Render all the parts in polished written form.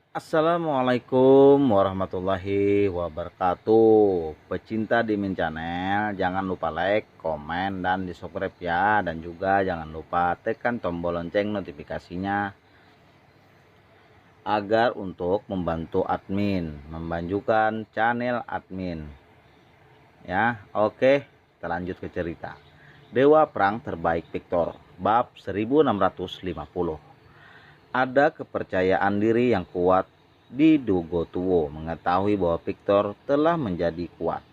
Assalamualaikum warahmatullahi wabarakatuh. Pecinta Dimin Channel, jangan lupa like, komen, dan di subscribe ya. Dan juga jangan lupa tekan tombol lonceng notifikasinya agar untuk membantu admin, memajukan channel admin. Ya, oke, kita lanjut ke cerita. Dewa Perang Terbaik Victor, bab 1650. Ada kepercayaan diri yang kuat di Dogotuwo mengetahui bahwa Victor telah menjadi kuat.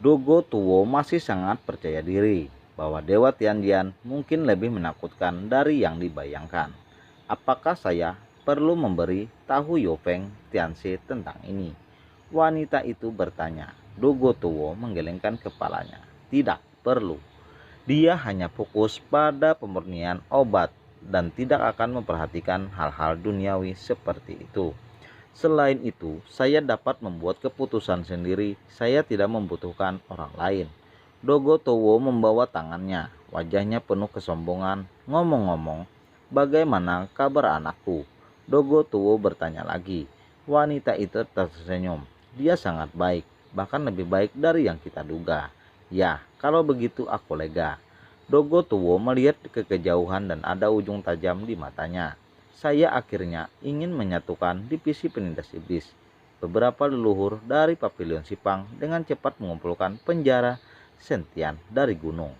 Dogotuwo masih sangat percaya diri bahwa Dewa Tiandian mungkin lebih menakutkan dari yang dibayangkan. Apakah saya perlu memberi tahu Yopeng Tianse tentang ini? Wanita itu bertanya. Dogotuwo menggelengkan kepalanya. Tidak perlu. Dia hanya fokus pada pemurnian obat dan tidak akan memperhatikan hal-hal duniawi seperti itu. Selain itu, saya dapat membuat keputusan sendiri. Saya tidak membutuhkan orang lain. Dogotowo membawa tangannya, wajahnya penuh kesombongan. Ngomong-ngomong, bagaimana kabar anakku? Dogotowo bertanya lagi. Wanita itu tersenyum. Dia sangat baik, bahkan lebih baik dari yang kita duga. Ya, kalau begitu aku lega. Dogotowo melihat ke kejauhan dan ada ujung tajam di matanya. Saya akhirnya ingin menyatukan divisi penindas iblis. Beberapa leluhur dari Pavilion Sipang dengan cepat mengumpulkan penjara Sentian dari gunung.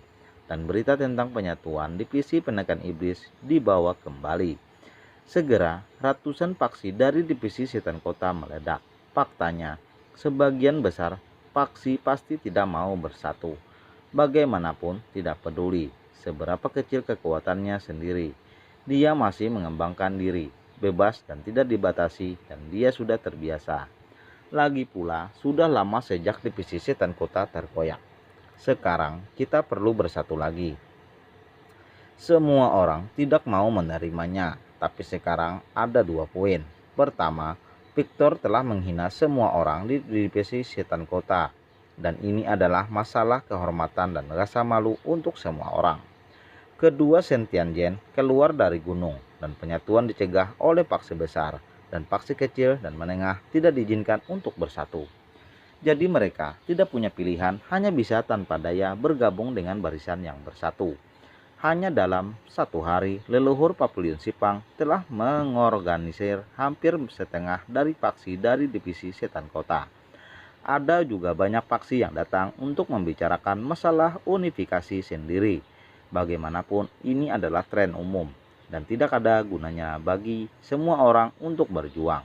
Dan berita tentang penyatuan divisi penekan iblis dibawa kembali. Segera ratusan paksi dari divisi setan kota meledak. Faktanya, sebagian besar paksi pasti tidak mau bersatu. Bagaimanapun tidak peduli seberapa kecil kekuatannya sendiri. Dia masih mengembangkan diri, bebas dan tidak dibatasi, dan dia sudah terbiasa. Lagi pula, sudah lama sejak divisi setan kota terkoyak. Sekarang kita perlu bersatu lagi. Semua orang tidak mau menerimanya, tapi sekarang ada dua poin. Pertama, Victor telah menghina semua orang di divisi setan kota, dan ini adalah masalah kehormatan dan rasa malu untuk semua orang. Kedua, Sentianjen keluar dari gunung dan penyatuan dicegah oleh paksi besar dan paksi kecil dan menengah tidak diizinkan untuk bersatu. Jadi mereka tidak punya pilihan, hanya bisa tanpa daya bergabung dengan barisan yang bersatu. Hanya dalam satu hari, leluhur Pavilion Sipang telah mengorganisir hampir setengah dari paksi dari divisi setan kota. Ada juga banyak paksi yang datang untuk membicarakan masalah unifikasi sendiri. Bagaimanapun, ini adalah tren umum dan tidak ada gunanya bagi semua orang untuk berjuang.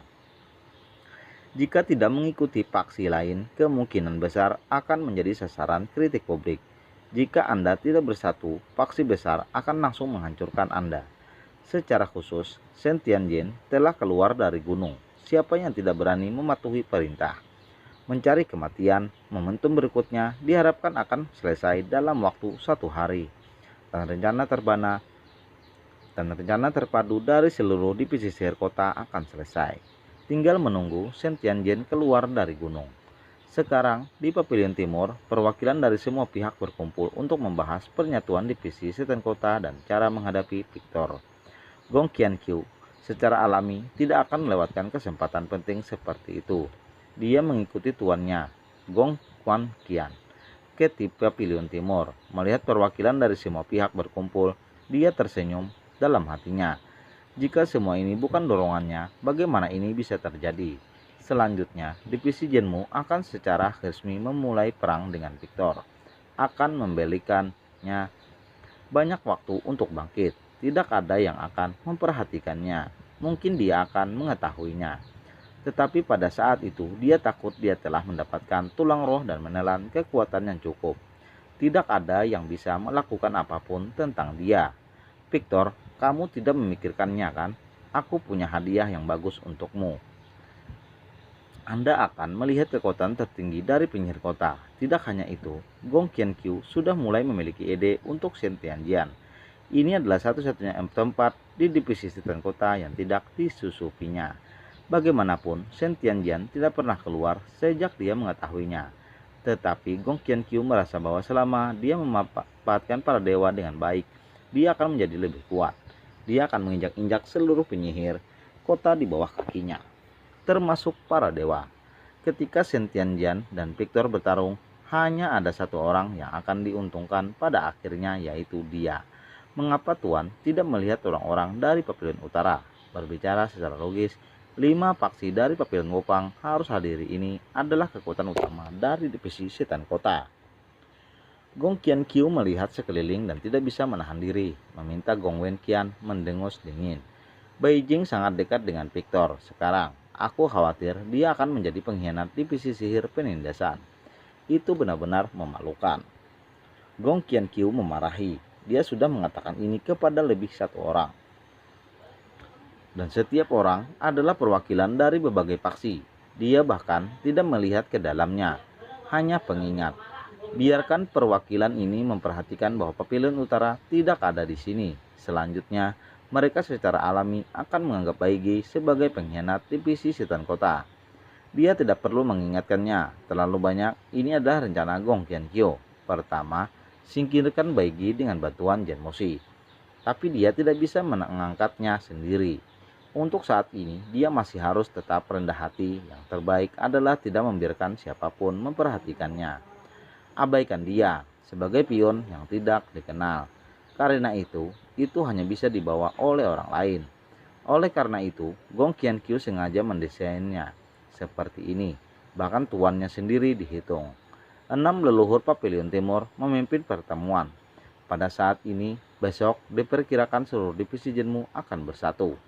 Jika tidak mengikuti paksi lain, kemungkinan besar akan menjadi sasaran kritik publik. Jika Anda tidak bersatu, paksi besar akan langsung menghancurkan Anda. Secara khusus, Sentianjen telah keluar dari gunung. Siapa yang tidak berani mematuhi perintah mencari kematian, momentum berikutnya diharapkan akan selesai dalam waktu satu hari. Dan rencana terpadu dari seluruh divisi sihir kota akan selesai. Tinggal menunggu Sentianjen keluar dari gunung. Sekarang di Pavilion Timur, perwakilan dari semua pihak berkumpul untuk membahas penyatuan divisi setan kota dan cara menghadapi Victor. Gong Qianqiu secara alami tidak akan melewatkan kesempatan penting seperti itu. Dia mengikuti tuannya, Gong Quan Qian, ke Pavilion Timur. Melihat perwakilan dari semua pihak berkumpul, dia tersenyum dalam hatinya. Jika semua ini bukan dorongannya, bagaimana ini bisa terjadi? Selanjutnya, divisi Jenmu akan secara resmi memulai perang dengan Victor. Akan memberikannya banyak waktu untuk bangkit. Tidak ada yang akan memperhatikannya. Mungkin dia akan mengetahuinya. Tetapi pada saat itu dia takut dia telah mendapatkan tulang roh dan menelan kekuatan yang cukup. Tidak ada yang bisa melakukan apapun tentang dia. Victor, kamu tidak memikirkannya kan? Aku punya hadiah yang bagus untukmu. Anda akan melihat kekuatan tertinggi dari penyihir kota. Tidak hanya itu, Gong Qianqiu sudah mulai memiliki ide untuk Sentianjian. Ini adalah satu-satunya tempat di divisi setan kota yang tidak disusupinya. Bagaimanapun, Sentianjian tidak pernah keluar sejak dia mengetahuinya. Tetapi Gong Qianqiu merasa bahwa selama dia memanfaatkan para dewa dengan baik, dia akan menjadi lebih kuat. Dia akan menginjak-injak seluruh penyihir kota di bawah kakinya, termasuk para dewa. Ketika Sentianjian dan Victor bertarung, hanya ada satu orang yang akan diuntungkan pada akhirnya, yaitu dia. Mengapa Tuan tidak melihat orang-orang dari Pavilion Utara? Berbicara secara logis, 5 faksi dari Pavilion Wopang harus hadiri ini adalah kekuatan utama dari divisi setan kota. Gong Qianqiu melihat sekeliling dan tidak bisa menahan diri, meminta Gong Wenqian mendengus dingin. Beijing sangat dekat dengan Victor sekarang. Aku khawatir dia akan menjadi pengkhianat divisi sihir penindasan. Itu benar-benar memalukan. Gong Qianqiu memarahi. Dia sudah mengatakan ini kepada lebih satu orang. Dan setiap orang adalah perwakilan dari berbagai faksi. Dia bahkan tidak melihat ke dalamnya, hanya pengingat. Biarkan perwakilan ini memperhatikan bahwa Pavilion Utara tidak ada di sini. Selanjutnya, mereka secara alami akan menganggap Baigi sebagai pengkhianat divisi setan kota. Dia tidak perlu mengingatkannya terlalu banyak. Ini adalah rencana Gong Qianqiu. Pertama, singkirkan Baigi dengan bantuan Genmoshi. Tapi dia tidak bisa mengangkatnya sendiri. Untuk saat ini, dia masih harus tetap rendah hati. Yang terbaik adalah tidak membiarkan siapapun memperhatikannya. Abaikan dia sebagai pion yang tidak dikenal. Karena itu hanya bisa dibawa oleh orang lain. Oleh karena itu, Gong Qianqiu sengaja mendesainnya seperti ini. Bahkan tuannya sendiri dihitung. 6 leluhur Pavilion Timur memimpin pertemuan. Pada saat ini, besok diperkirakan seluruh divisi Jinmu akan bersatu.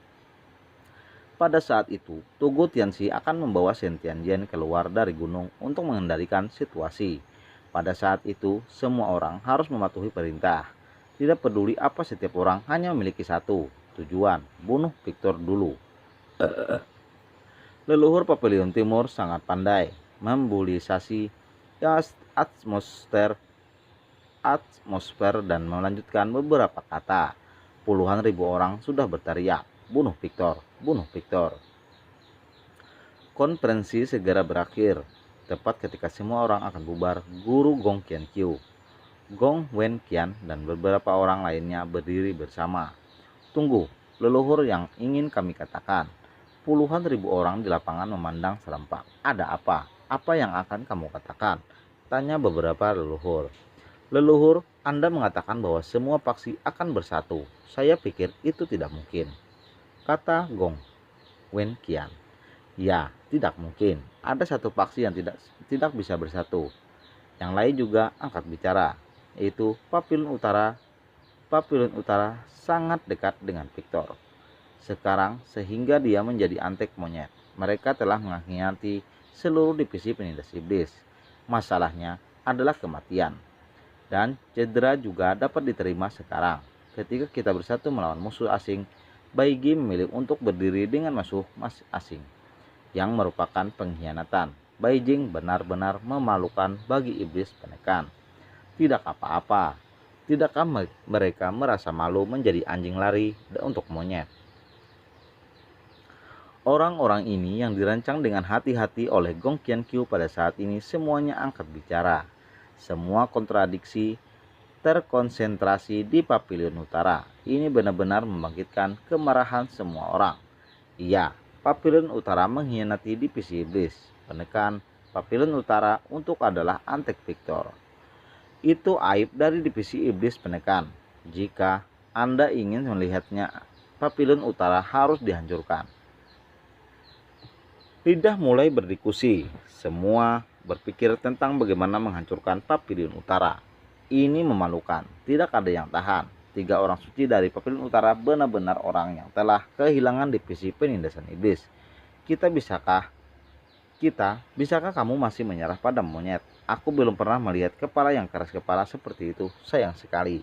Pada saat itu, Tugu Tianxi akan membawa Sentianjian keluar dari gunung untuk mengendalikan situasi. Pada saat itu, semua orang harus mematuhi perintah. Tidak peduli apa, setiap orang hanya memiliki satu tujuan, bunuh Victor dulu. Leluhur Pavilion Timur sangat pandai membulisasi atmosfer dan melanjutkan beberapa kata. Puluhan ribu orang sudah berteriak, bunuh Victor, bunuh Victor. Konferensi segera berakhir. Tepat ketika semua orang akan bubar, guru Gong Qianqiu, Gong Wenqian dan beberapa orang lainnya berdiri bersama. Tunggu, leluhur yang ingin kami katakan. Puluhan ribu orang di lapangan memandang serempak. Ada apa? Apa yang akan kamu katakan? Tanya beberapa leluhur. Leluhur, Anda mengatakan bahwa semua faksi akan bersatu. Saya pikir itu tidak mungkin, kata Gong Wenqian. Ya, tidak mungkin. Ada satu faksi yang tidak bisa bersatu. Yang lain juga angkat bicara, yaitu Pavilion Utara. Pavilion Utara sangat dekat dengan Victor sekarang sehingga dia menjadi antek monyet. Mereka telah mengkhianati seluruh divisi penindas iblis. Masalahnya adalah kematian. Dan cedera juga dapat diterima sekarang. Ketika kita bersatu melawan musuh asing, Baigi memilih untuk berdiri dengan musuh asing, yang merupakan pengkhianatan. Beijing benar-benar memalukan bagi iblis penekan. Tidak apa-apa. Tidakkah mereka merasa malu menjadi anjing lari untuk monyet? Orang-orang ini yang dirancang dengan hati-hati oleh Gong Qianqiu pada saat ini semuanya angkat bicara. Semua kontradiksi terkonsentrasi di Pavilion Utara. Ini benar-benar membangkitkan kemarahan semua orang. Iya, Pavilion Utara mengkhianati divisi iblis. Penekan Pavilion Utara untuk adalah antek Victor. Itu aib dari divisi iblis penekan. Jika Anda ingin melihatnya, Pavilion Utara harus dihancurkan. Lidah mulai berdiskusi. Semua berpikir tentang bagaimana menghancurkan Pavilion Utara. Ini memalukan. Tidak ada yang tahan. 3 orang suci dari Pavilion Utara benar-benar orang yang telah kehilangan divisi penindasan iblis. Bisakah kamu masih menyerah pada monyet? Aku belum pernah melihat kepala yang keras kepala seperti itu. Sayang sekali.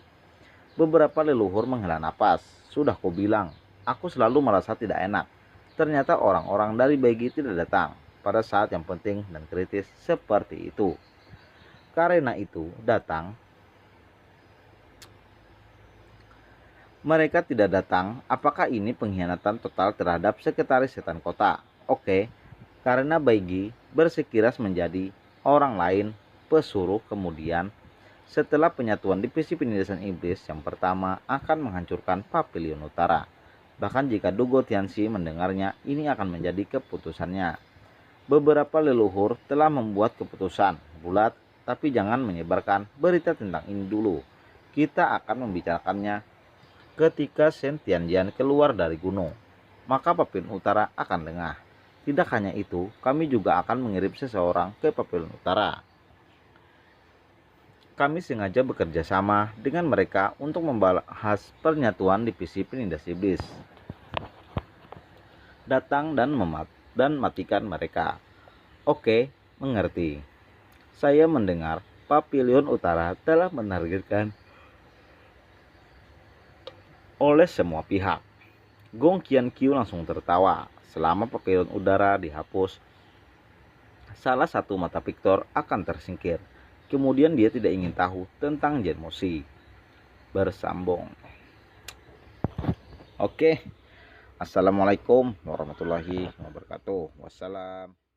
Beberapa leluhur menghela napas. Sudah ku bilang, aku selalu merasa tidak enak. Ternyata orang-orang dari Baigi tidak datang pada saat yang penting dan kritis seperti itu. Karena itu datang. Mereka tidak datang. Apakah ini pengkhianatan total terhadap sekretaris setan kota? Oke, karena Baigi bersikeras menjadi orang lain pesuruh. Kemudian setelah penyatuan divisi penindasan iblis yang pertama akan menghancurkan Pavilion Utara. Bahkan jika Dugo Tianxi mendengarnya, ini akan menjadi keputusannya. Beberapa leluhur telah membuat keputusan bulat, tapi jangan menyebarkan berita tentang ini dulu. Kita akan membicarakannya ketika Shen Tianjian keluar dari gunung. Maka Papilun Utara akan lengah. Tidak hanya itu, kami juga akan mengirim seseorang ke Papilun Utara. Kami sengaja bekerja sama dengan mereka untuk membahas pernyatuan divisi penindas iblis. Datang dan matikan mereka. Oke, mengerti. Saya mendengar Papilun Utara telah menargetkan oleh semua pihak. Gong Qianqiu langsung tertawa. Selama Papilun Udara dihapus, salah satu mata Victor akan tersingkir. Kemudian dia tidak ingin tahu tentang Genmosi. Bersambung. Oke. Assalamualaikum warahmatullahi wabarakatuh. Wassalam.